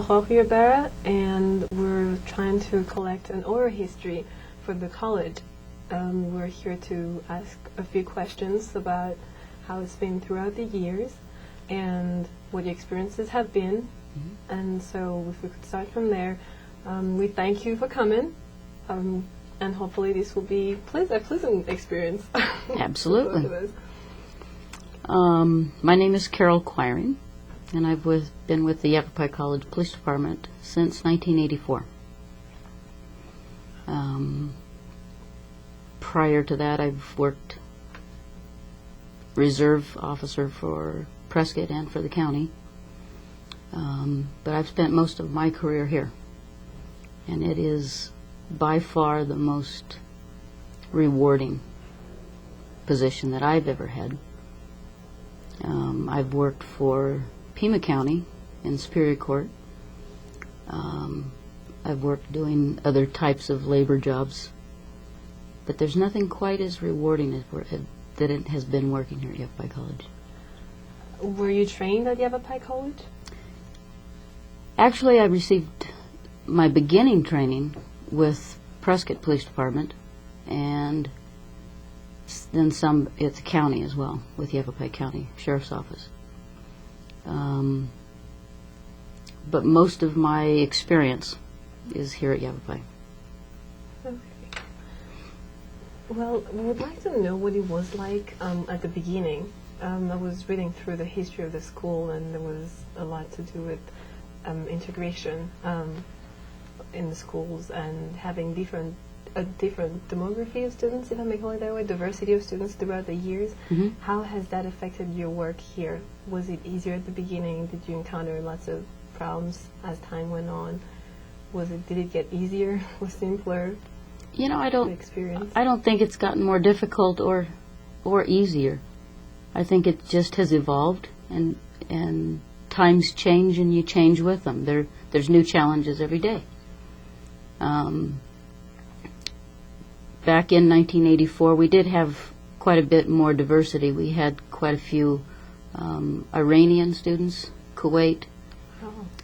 Aurore Ryobara, and we're trying to collect an oral history for the college. We're here to ask a few questions about how it's been throughout the years and what the experiences have been. And so if we could start from there, we thank you for coming, and hopefully this will be a pleasant experience. Absolutely. For both of us. My name is Carol Quiring, and I've been with the Yavapai College Police Department since 1984. Prior to that, I've worked reserve officer for Prescott and for the county. But I've spent most of my career here, and it is by far the most rewarding position that I've ever had. I've worked for Pima County in Superior Court. I've worked doing other types of labor jobs, but there's nothing quite as rewarding as that it has been working here at Yavapai College. Were you trained at Yavapai College? Actually, I received my beginning training with Prescott Police Department, and then some at the county as well, with Yavapai County Sheriff's Office. But most of my experience is here at Yavapai. Okay. Well, we would like to know what it was like at the beginning. I was reading through the history of the school, and there was a lot to do with integration in the schools and having a different demography of students, if I may call it that way, diversity of students throughout the years. How has that affected your work here? Was it easier at the beginning? Did you encounter lots of problems as time went on? Did it get easier or simpler? You know, I experience? don't think it's gotten more difficult or easier. I think it just has evolved, and times change and you change with them. There's new challenges every day. Back in 1984, we did have quite a bit more diversity. We had quite a few Iranian students, Kuwait.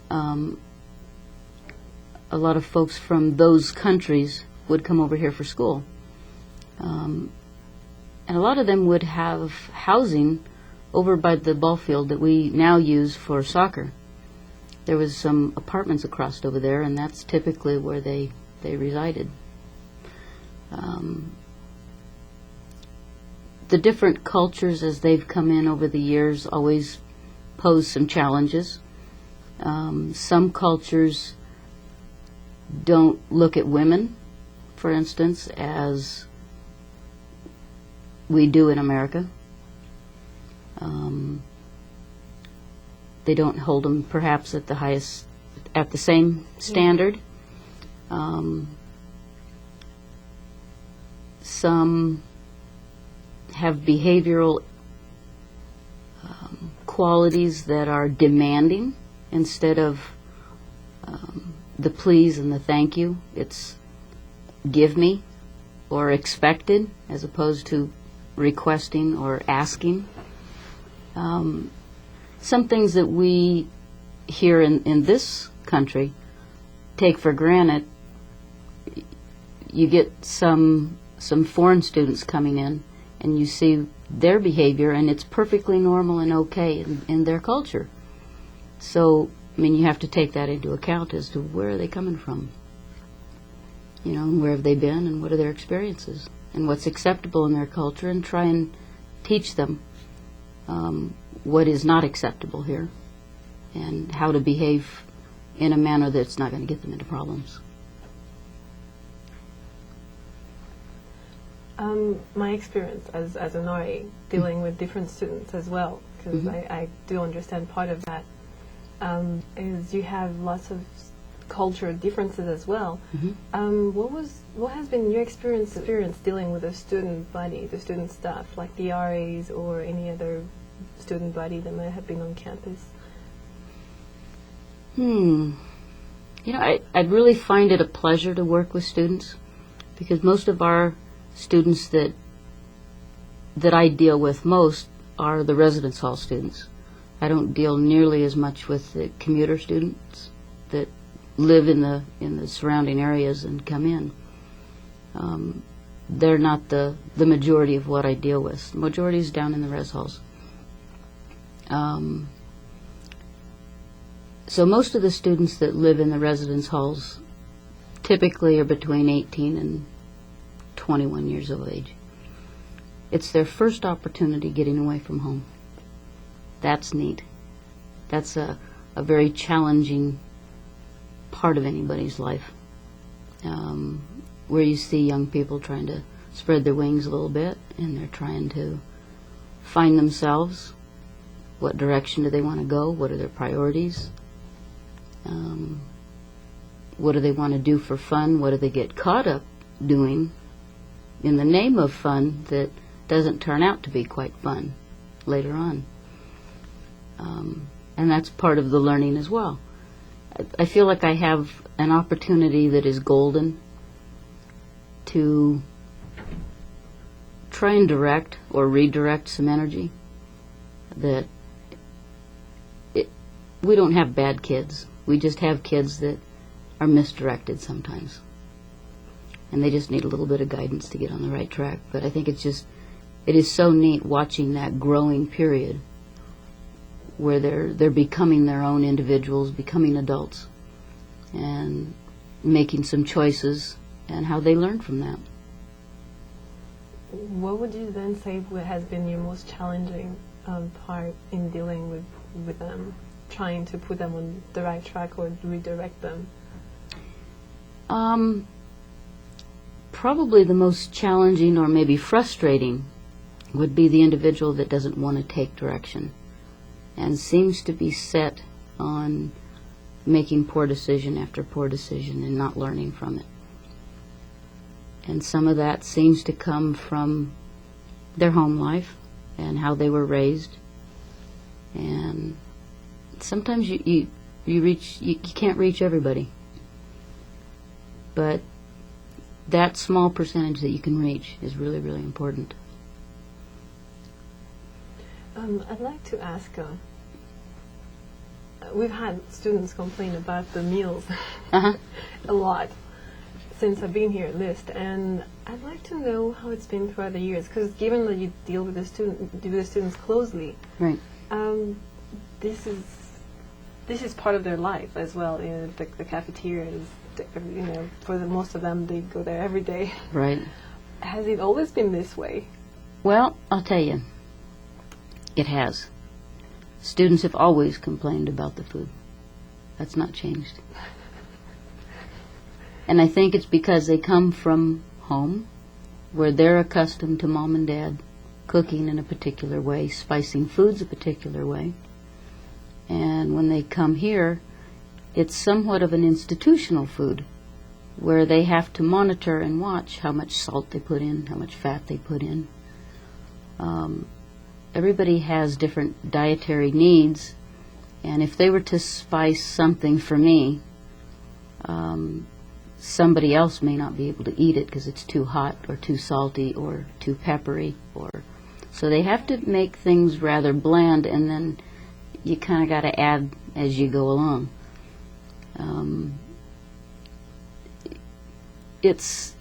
A lot of folks from those countries would come over here for school. And a lot of them would have housing over by the ball field that we now use for soccer. There was some apartments across over there, and that's typically where they resided. The different cultures as they've come in over the years always pose some challenges. Some cultures don't look at women, for instance, as we do in America. They don't hold them perhaps at the same standard. Some have behavioral qualities that are demanding instead of the please and the thank you. It's give me or expected as opposed to requesting or asking. Some things that we here in this country take for granted. You get some foreign students coming in, and you see their behavior, and it's perfectly normal and okay in their culture. So, I mean, you have to take that into account as to where are they coming from. You know, and where have they been, and what are their experiences, and what's acceptable in their culture, and try and teach them what is not acceptable here, and how to behave in a manner that's not going to get them into problems. My experience as an RA, dealing with different students as well, because I do understand part of that, is you have lots of cultural differences as well. What has been your experience dealing with the student body, the student staff, like the RAs or any other student body that might have been on campus? You know, I'd really find it a pleasure to work with students, because most of our students that I deal with most are the residence hall students. I don't deal nearly as much with the commuter students that live in the surrounding areas and come in. They're not the majority of what I deal with. The majority is down in the res halls. So most of the students that live in the residence halls typically are between 18 and 21 years of age. It's their first opportunity getting away from home. That's neat. That's a very challenging part of anybody's life, where you see young people trying to spread their wings a little bit, and they're trying to find themselves. What direction do they want to go? What are their priorities? What do they want to do for fun? What do they get caught up doing in the name of fun that doesn't turn out to be quite fun later on? And that's part of the learning as well. I feel like I have an opportunity that is golden to try and direct or redirect some energy. That we don't have bad kids. We just have kids that are misdirected sometimes. And they just need a little bit of guidance to get on the right track. But I think it is so neat watching that growing period where they're becoming their own individuals, becoming adults, and making some choices, and how they learn from that. What would you then say has been your most challenging part in dealing with them, trying to put them on the right track or redirect them? Probably the most challenging or maybe frustrating would be the individual that doesn't want to take direction and seems to be set on making poor decision after poor decision and not learning from it. And some of that seems to come from their home life and how they were raised. And sometimes you can't reach everybody. But that small percentage that you can reach is really, really important. I'd like to ask, we've had students complain about the meals a lot since I've been here at LIST, and I'd like to know how it's been throughout the years, because given that you deal with the students closely, right? This is part of their life as well. The cafeterias, for most of them, they go there every day. Right. Has it always been this way? Well, I'll tell you, it has. Students have always complained about the food. That's not changed. And I think it's because they come from home where they're accustomed to mom and dad cooking in a particular way, spicing foods a particular way. And when they come here, it's somewhat of an institutional food where they have to monitor and watch how much salt they put in, how much fat they put in. Everybody has different dietary needs, and if they were to spice something for me, somebody else may not be able to eat it because it's too hot or too salty or too peppery. So they have to make things rather bland, and then you kind of got to add as you go along. It's,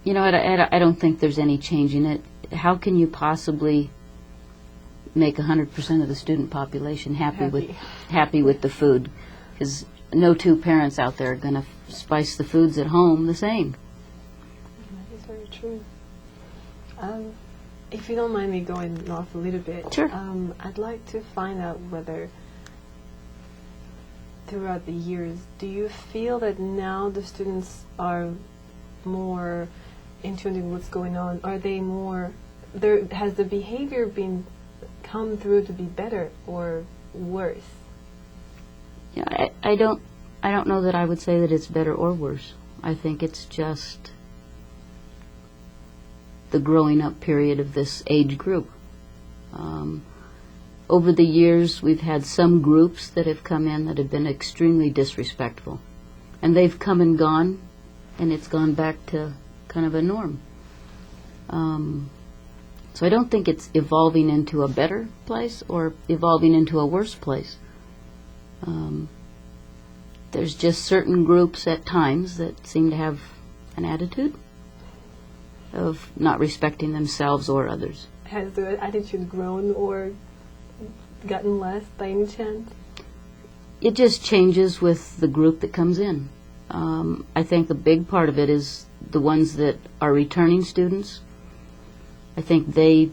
I don't think there's any change in it. How can you possibly make 100% of the student population happy with the food? Because no two parents out there are going to spice the foods at home the same. That is very true. If you don't mind me going off a little bit, sure. I'd like to find out whether throughout the years, do you feel that now the students are more in tune with what's going on? Are they more, has the behavior come through to be better or worse? Yeah, I don't know that I would say that it's better or worse. I think it's just the growing up period of this age group. Over the years, we've had some groups that have come in that have been extremely disrespectful. And they've come and gone, and it's gone back to kind of a norm. So I don't think it's evolving into a better place or evolving into a worse place. There's just certain groups at times that seem to have an attitude of not respecting themselves or others. Has the attitude grown or gotten less by any chance? It just changes with the group that comes in. I think the big part of it is the ones that are returning students. I think they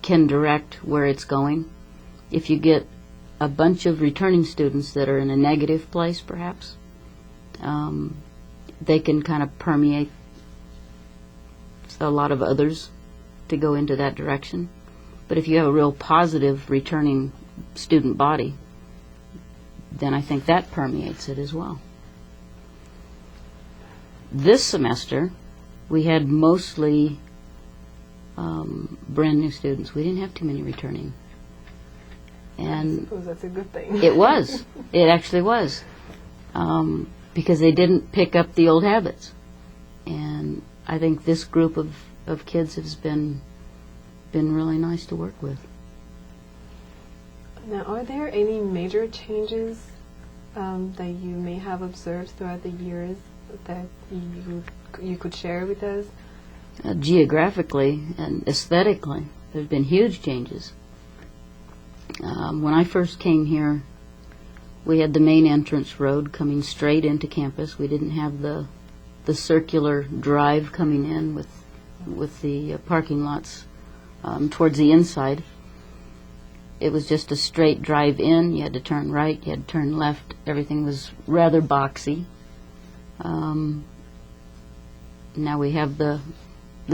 can direct where it's going. If you get a bunch of returning students that are in a negative place, perhaps, they can kind of permeate a lot of others to go into that direction. But if you have a real positive returning student body, then I think that permeates it as well. This semester, we had mostly brand new students. We didn't have too many returning. And I suppose that's a good thing. It was. It actually was. Because they didn't pick up the old habits. And I think this group of kids has been really nice to work with. Now, are there any major changes that you may have observed throughout the years that you could share with us? Geographically and aesthetically, there's been huge changes. When I first came here, we had the main entrance road coming straight into campus. We didn't have the circular drive coming in with the parking lots towards the inside. It was just a straight drive in. You had to turn right, you had to turn left. Everything was rather boxy. Now we have the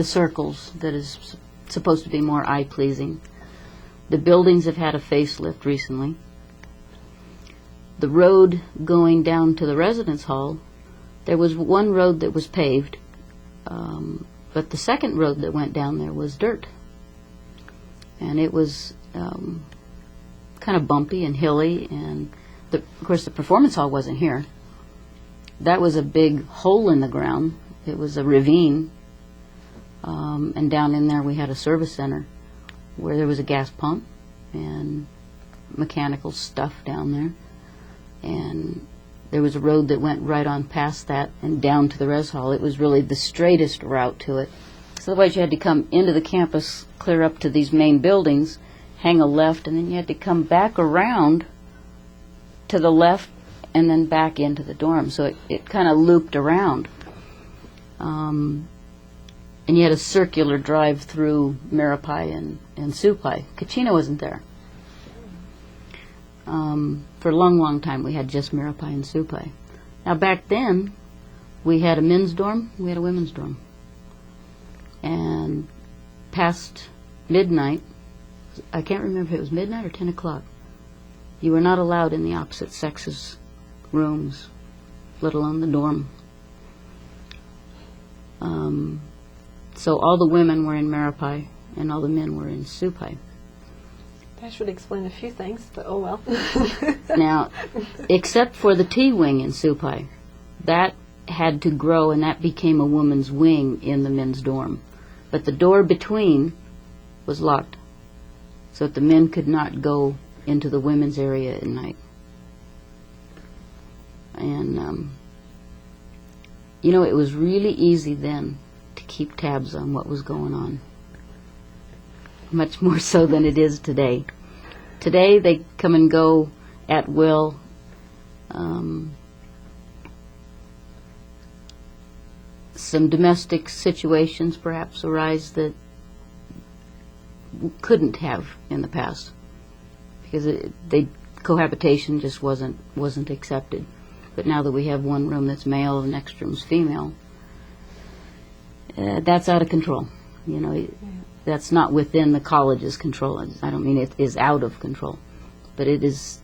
circles that is supposed to be more eye-pleasing. The buildings have had a facelift recently. The road going down to the residence hall, there was one road that was paved, but the second road that went down there was dirt. And it was kind of bumpy and hilly, and of course the performance hall wasn't here. That was a big hole in the ground. It was a ravine, and down in there we had a service center where there was a gas pump and mechanical stuff down there. And there was a road that went right on past that and down to the res hall. It was really the straightest route to it. So otherwise you had to come into the campus, clear up to these main buildings, hang a left, and then you had to come back around to the left and then back into the dorm. So it kind of looped around. And you had a circular drive through Yavapai and Supai. Kachina wasn't there. For a long, long time we had just Yavapai and Supai. Now back then, we had a men's dorm, we had a women's dorm. And past midnight, I can't remember if it was midnight or 10 o'clock, you were not allowed in the opposite sex's rooms, let alone the dorm. So all the women were in Yavapai and all the men were in Supai. That should explain a few things, but oh well. Now, except for the T wing in Supai, that had to grow and that became a woman's wing in the men's dorm. But the door between was locked, so that the men could not go into the women's area at night. And, it was really easy then to keep tabs on what was going on. Much more so than it is today. Today they come and go at will. Some domestic situations perhaps arise that couldn't have in the past because cohabitation just wasn't accepted. But now that we have one room that's male and the next room's female, that's out of control. That's not within the college's control. I don't mean it is out of control, but it's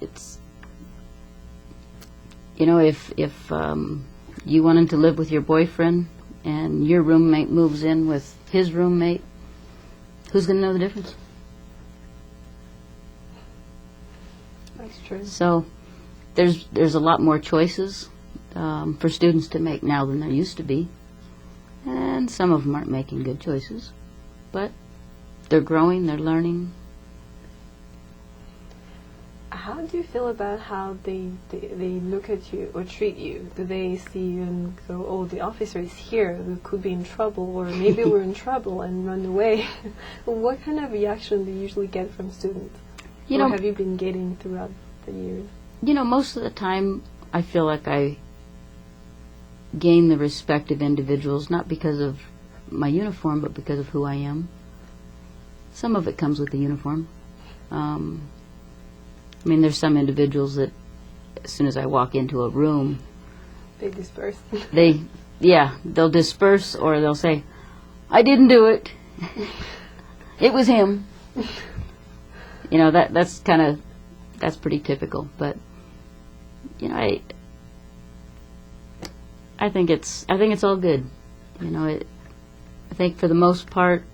if you wanted to live with your boyfriend and your roommate moves in with his roommate, who's going to know the difference? That's true. So there's a lot more choices for students to make now than there used to be, and some of them aren't making good choices, but they're growing, they're learning. How do you feel about how they look at you or treat you? Do they see you and go, oh, the officer is here, we could be in trouble, or maybe we're in trouble, and run away? What kind of reaction do you usually get from students? Or have you been getting throughout the years? Most of the time I feel like I gain the respect of individuals, not because of my uniform, but because of who I am. Some of it comes with the uniform. There's some individuals that as soon as I walk into a room, they disperse. They'll disperse, or they'll say, I didn't do it. It was him. That's pretty typical. But I think it's all good. I think for the most part,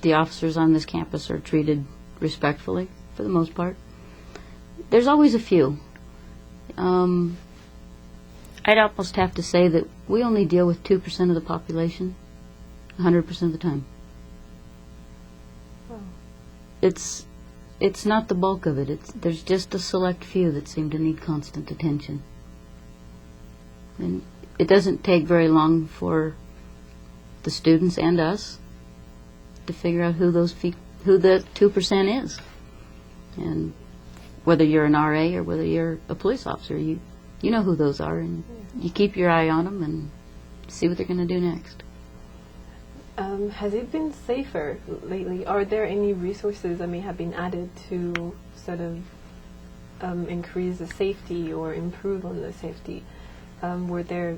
the officers on this campus are treated respectfully, for the most part. There's always a few. I'd almost have to say that we only deal with 2% of the population 100% of the time. Oh. It's not the bulk of it. There's just a select few that seem to need constant attention. And it doesn't take very long for the students and us to figure out who the 2% is. And whether you're an RA or whether you're a police officer, you know who those are, and you keep your eye on them and see what they're going to do next. Has it been safer lately? Are there any resources that may have been added to sort of increase the safety or improve on the safety? Were there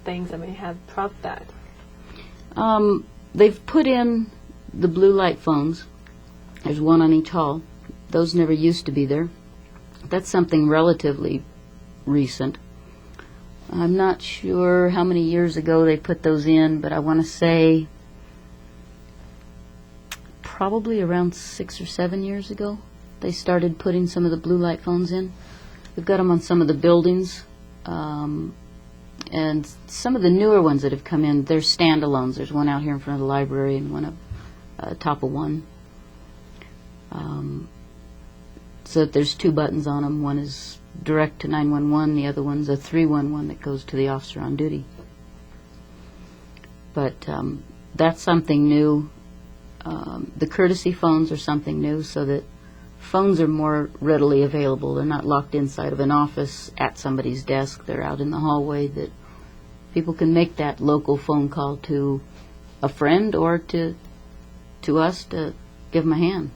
things that may have propped that? They've put in the blue light phones. There's one on each hall. Those never used to be there. That's something relatively recent. I'm not sure how many years ago they put those in, but I want to say probably around 6 or 7 years ago they started putting some of the blue light phones in. We've got them on some of the buildings, and some of the newer ones that have come in, they're standalones. There's one out here in front of the library and one up top of one. So that there's 2 buttons on them. One is direct to 911, the other one's a 311 that goes to the officer on duty. But that's something new. The courtesy phones are something new, so that phones are more readily available. They're not locked inside of an office at somebody's desk. They're out in the hallway, that people can make that local phone call to a friend or to us to give them a hand,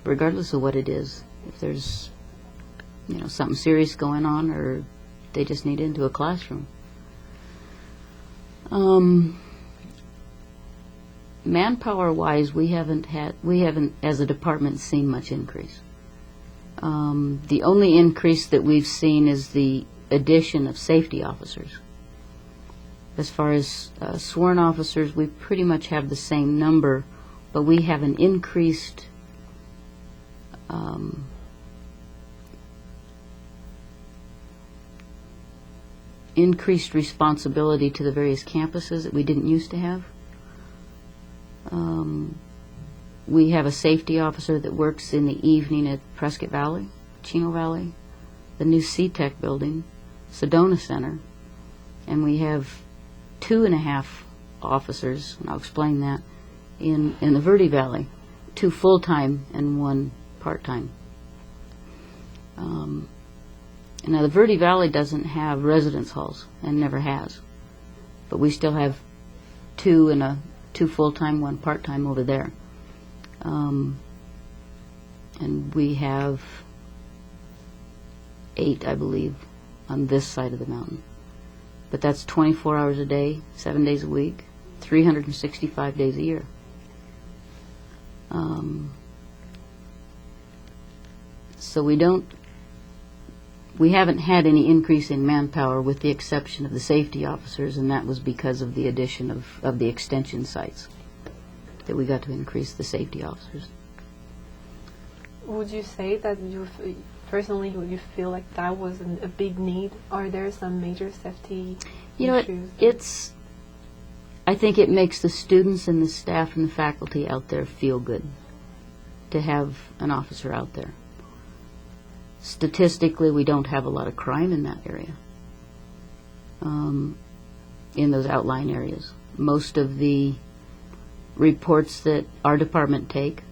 regardless of what it is. If there's something serious going on, or they just need into a classroom. Manpower-wise, we haven't as a department seen much increase. The only increase that we've seen is the addition of safety officers. As far as sworn officers, we pretty much have the same number, but we have an increased responsibility to the various campuses that we didn't used to have. We have a safety officer that works in the evening at Prescott Valley, Chino Valley, the new C-Tech building, Sedona Center, and we have 2.5 officers, and I'll explain that, in the Verde Valley, 2 full-time and 1 part-time. Now the Verde Valley doesn't have residence halls and never has, but we still have 2 full-time, 1 part-time over there. And we have 8, I believe, on this side of the mountain. But that's 24 hours a day, 7 days a week, 365 days a year. So we haven't had any increase in manpower, with the exception of the safety officers, and that was because of the addition of the extension sites that we got to increase the safety officers. Would you say that personally, would you feel like that was a big need? Are there some major safety issues? I think it makes the students and the staff and the faculty out there feel good. to have an officer out there. Statistically, we don't have a lot of crime in that area, in those outlying areas. Most of the reports that our department take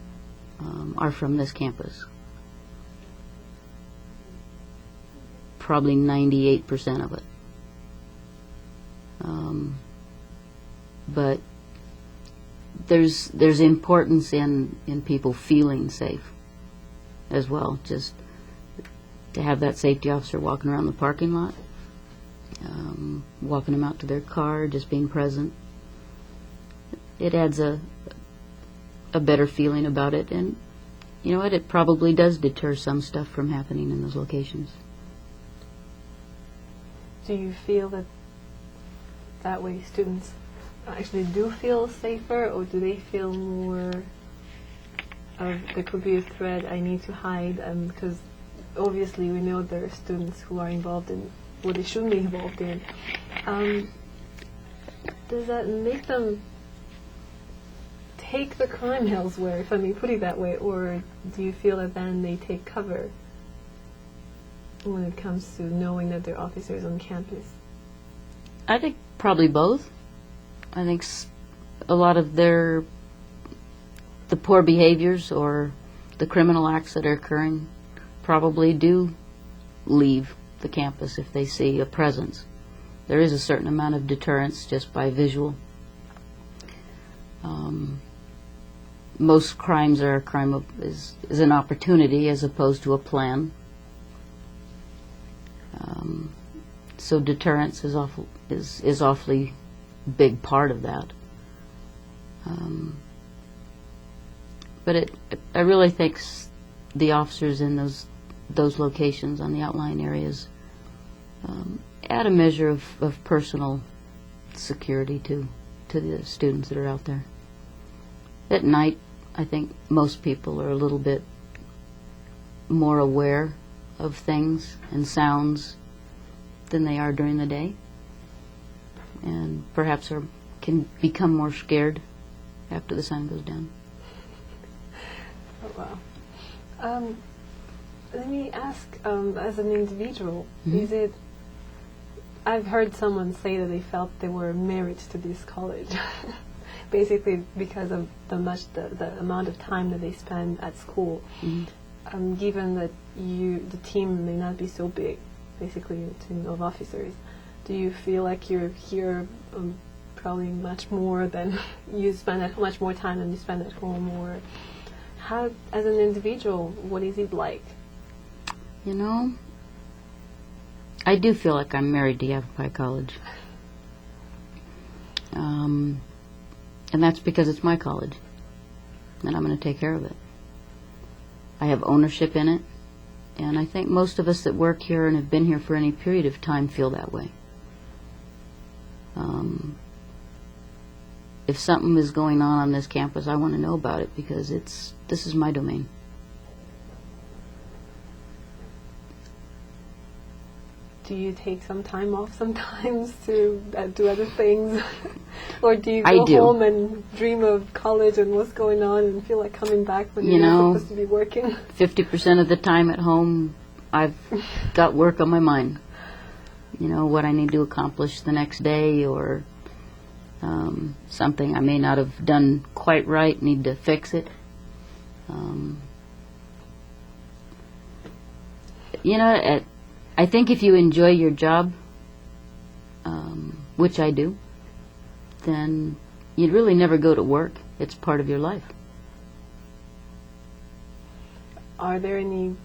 are from this campus. Probably 98% of it. But there's importance in people feeling safe as well. Just to have that safety officer walking around the parking lot, walking them out to their car, just being present. It adds a better feeling about it, and you know what? It probably does deter some stuff from happening in those locations. Do you feel that way students actually do feel safer, or do they feel more of there could be a threat, I need to hide? Because obviously we know there are students who are involved in what they shouldn't be involved in. Does that make them take the crime elsewhere, if I may put it that way, or do you feel that then they take cover when it comes to knowing that there are officers on campus? I think probably both. I think a lot of the poor behaviors or the criminal acts that are occurring probably do leave the campus if they see a presence. There is a certain amount of deterrence just by visual. Most crimes are a crime is an opportunity as opposed to a plan. So deterrence is awfully big part of that. But I really think the officers in those locations on the outlying areas add a measure of personal security to the students that are out there. At night, I think most people are a little bit more aware of things and sounds than they are during the day, and perhaps can become more scared after the sun goes down. Oh, wow. Let me ask, as an individual, is it, I've heard someone say that they felt they were married to this college, basically because of the amount of time that they spend at school. Given that the team may not be so big, basically a team of officers, do you feel like you're here probably much more than you spend much more time than you spend at home, or how, as an individual, what is it like? You know, I do feel like I'm married to Yavapai College. And that's because it's my college, and I'm going to take care of it. I have ownership in it, and I think most of us that work here and have been here for any period of time feel that way. If something is going on this campus, I want to know about it because this is my domain. Do you take some time off sometimes to do other things? Or do you go home and dream of college and what's going on and feel like coming back when you're not supposed to be working? 50% of the time at home, I've got work on my mind. You know, what I need to accomplish the next day, or something I may not have done quite right, need to fix it. You know, I think if you enjoy your job, which I do, then you'd really never go to work. It's part of your life. Are there any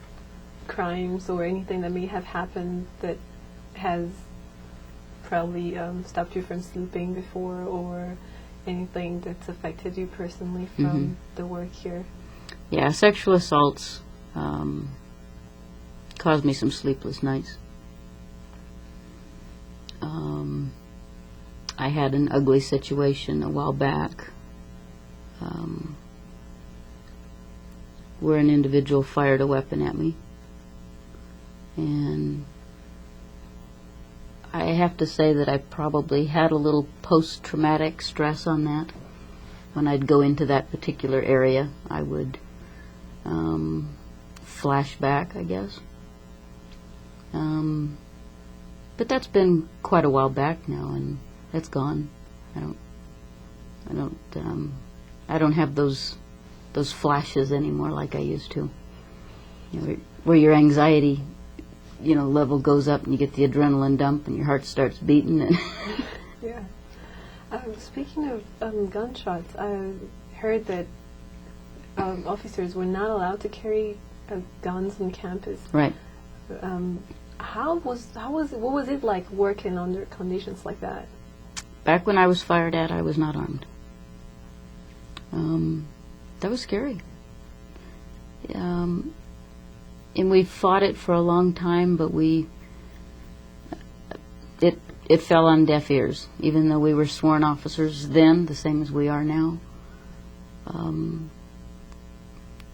crimes or anything that may have happened that has probably stopped you from sleeping before, or anything that's affected you personally from the work here? Yeah, sexual assaults caused me some sleepless nights. I had an ugly situation a while back where an individual fired a weapon at me, and I have to say that I probably had a little post-traumatic stress on that. When I'd go into that particular area, I would flashback, I guess. But that's been quite a while back now, and that's gone. I don't have those flashes anymore like I used to. You know, where your anxiety, level goes up and you get the adrenaline dump and your heart starts beating. And yeah. Speaking of gunshots, I heard that officers were not allowed to carry guns on campus. Right. What was it like working under conditions like that? Back when I was fired at, I was not armed. That was scary. And we fought it for a long time, but it fell on deaf ears, even though we were sworn officers then, the same as we are now.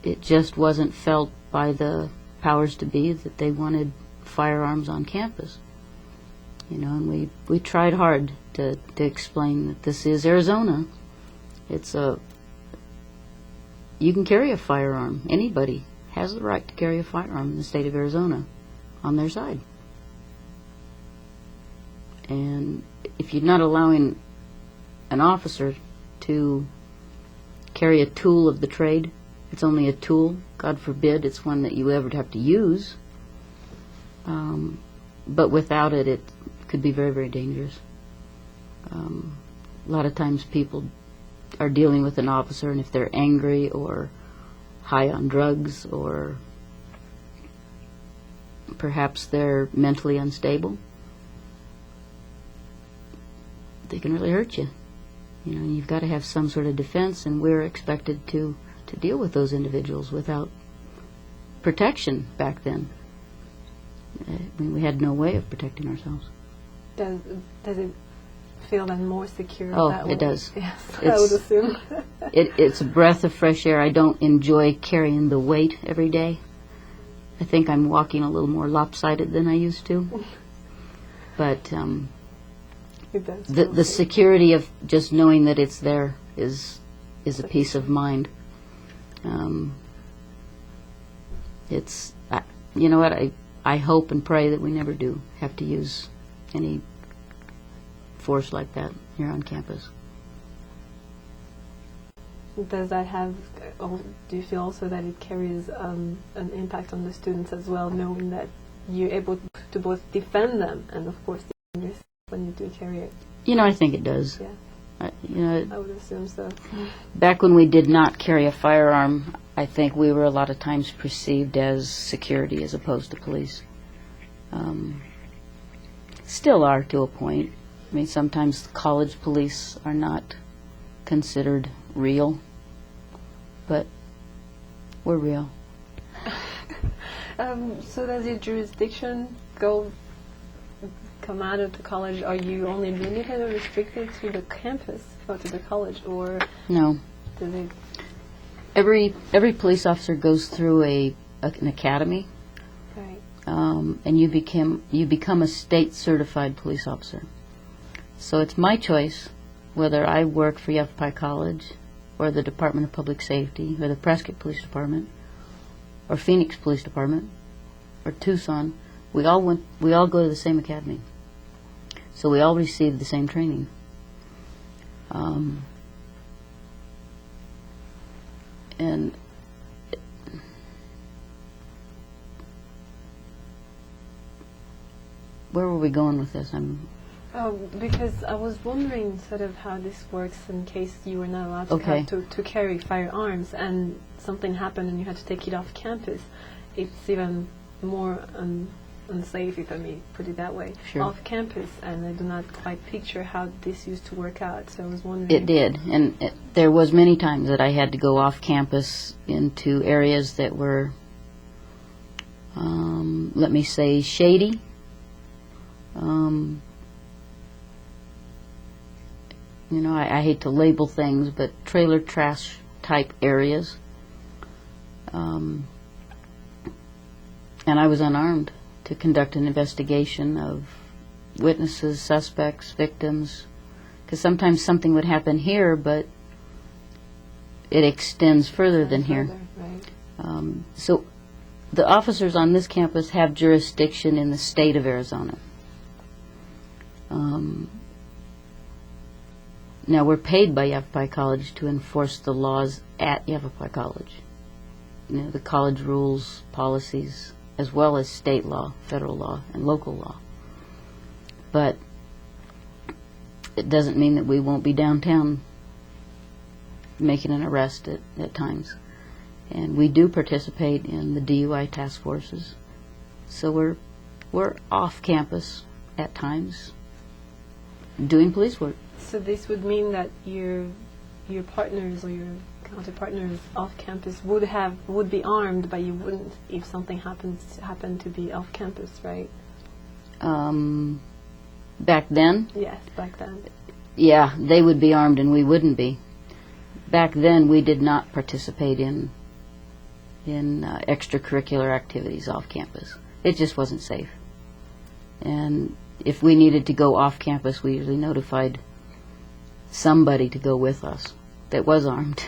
It just wasn't felt by the powers to be that they wanted firearms on campus. And we tried hard to explain that this is Arizona. You can carry a firearm. Anybody has the right to carry a firearm in the state of Arizona on their side. And if you're not allowing an officer to carry a tool of the trade, it's only a tool. God forbid it's one that you ever have to use. But without it, it could be very, very dangerous. A lot of times people are dealing with an officer, and if they're angry or high on drugs or perhaps they're mentally unstable, they can really hurt you. You've got to have some sort of defense, and we're expected to deal with those individuals without protection back then. We had no way of protecting ourselves. Does it feel then more secure? Oh, that way? It does. Yes, I would assume. It's a breath of fresh air. I don't enjoy carrying the weight every day. I think I'm walking a little more lopsided than I used to. But it does the security of just knowing that it's there is a peace of mind. You know what? I hope and pray that we never do have to use any force like that here on campus. Does that have, do you feel also that it carries an impact on the students as well, knowing that you're able to both defend them and, of course, defend yourself when you do carry it? I think it does. Yeah. I would assume so. Back when we did not carry a firearm, I think we were a lot of times perceived as security as opposed to police. Still are to a point. I mean, sometimes college police are not considered real, but we're real. So does your jurisdiction come out of the college? Are you only limited or restricted to the campus or to the college, or no? Do they? Every police officer goes through an academy, right? And you become a state certified police officer. So it's my choice whether I work for Yavapai College or the Department of Public Safety or the Prescott Police Department or Phoenix Police Department or Tucson. We all go to the same academy. So we all receive the same training. And where were we going with this? Because I was wondering sort of how this works in case you were not allowed to, okay. to carry firearms and something happened and you had to take it off campus. It's even more unsafe, if I may put it that way, sure. Off campus, and I do not quite picture how this used to work out, so I was wondering. It did, and there was many times that I had to go off campus into areas that were, let me say, shady. I hate to label things, but trailer trash type areas. And I was unarmed to conduct an investigation of witnesses, suspects, victims, because sometimes something would happen here, but it extends further than here. Right. So the officers on this campus have jurisdiction in the state of Arizona. Now we're paid by Yavapai College to enforce the laws at Yavapai College. You know, the college rules, policies, as well as state law, federal law, and local law. But it doesn't mean that we won't be downtown making an arrest at times. And we do participate in the DUI task forces. So we're off campus at times doing police work. So this would mean that your partners or your counter partners off campus would be armed, but you wouldn't if something happened to be off campus, right? Back then? Yes, back then. Yeah, they would be armed and we wouldn't be. Back then we did not participate in extracurricular activities off campus. It just wasn't safe. And if we needed to go off campus, we usually notified somebody to go with us that was armed.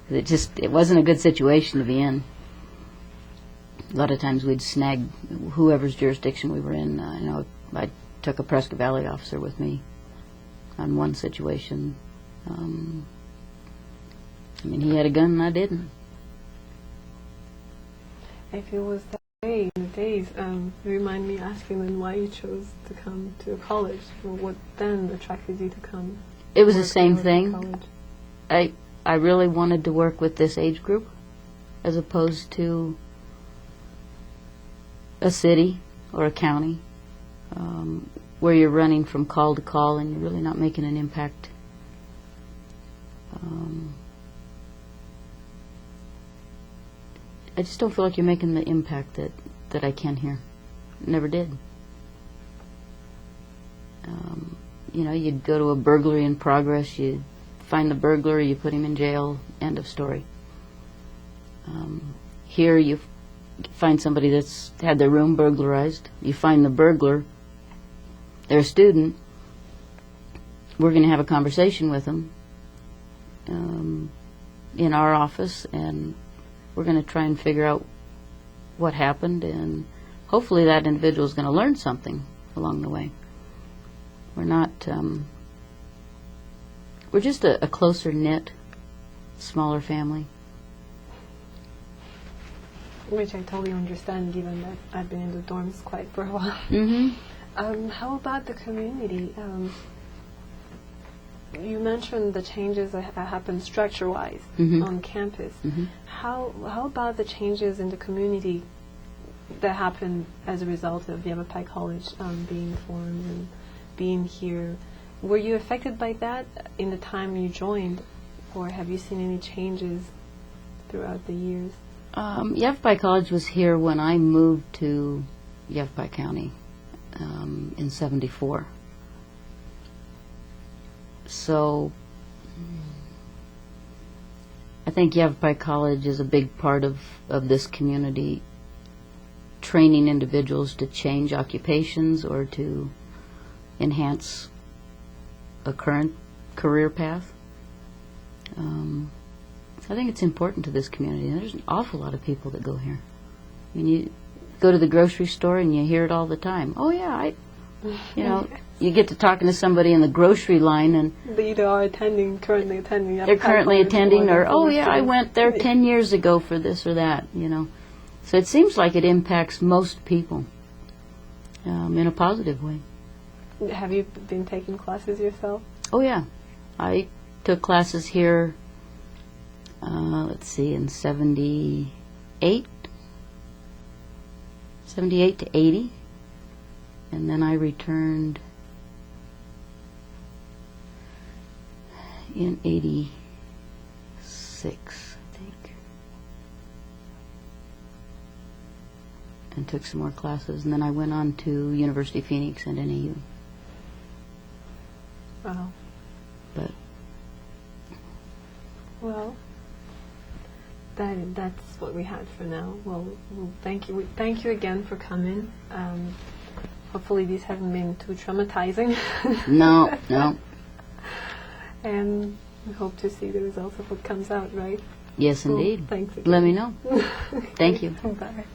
It wasn't a good situation to be in. A lot of times we'd snag whoever's jurisdiction we were in. I took a Prescott Valley officer with me on one situation. He had a gun and I didn't. If it was that way in the days, remind me asking then why you chose to come to college, or what then attracted you to come? It was the same thing. I really wanted to work with this age group as opposed to a city or a county where you're running from call to call and you're really not making an impact. I just don't feel like you're making the impact that I can here. Never did. You'd go to a burglary in progress, you find the burglar, you put him in jail, end of story. Here you find somebody that's had their room burglarized, you find the burglar, they're a student, we're going to have a conversation with them in our office, and we're going to try and figure out what happened, and hopefully that individual is going to learn something along the way. We're not, we're just a closer knit, smaller family. Which I totally understand, given that I've been in the dorms quite for a while. Mm-hmm. How about the community? You mentioned the changes that happened structure-wise on campus. How about the changes in the community that happened as a result of Yavapai College being formed and being here? Were you affected by that in the time you joined, or have you seen any changes throughout the years? Yavapai College was here when I moved to Yavapai County in '74. So I think Yavapai College is a big part of this community, training individuals to change occupations or to enhance a current career path. I think it's important to this community. There's an awful lot of people that go here. You go to the grocery store and you hear it all the time. Oh yeah, you get to talking to somebody in the grocery line and they either are currently attending. They're currently attending, or oh yeah, I went there 10 years ago for this or that. So it seems like it impacts most people in a positive way. Have you been taking classes yourself? Oh yeah, I took classes here. In 78 to 80, and then I returned in 86, I think, and took some more classes, and then I went on to University of Phoenix and NAU. Wow. But well, that's what we had for now. Well, thank you. Thank you again for coming. Hopefully these haven't been too traumatizing. No. And We hope to see the results of what comes out, right? Yes, Cool. indeed. Thanks. Let me know. Thank you. Bye.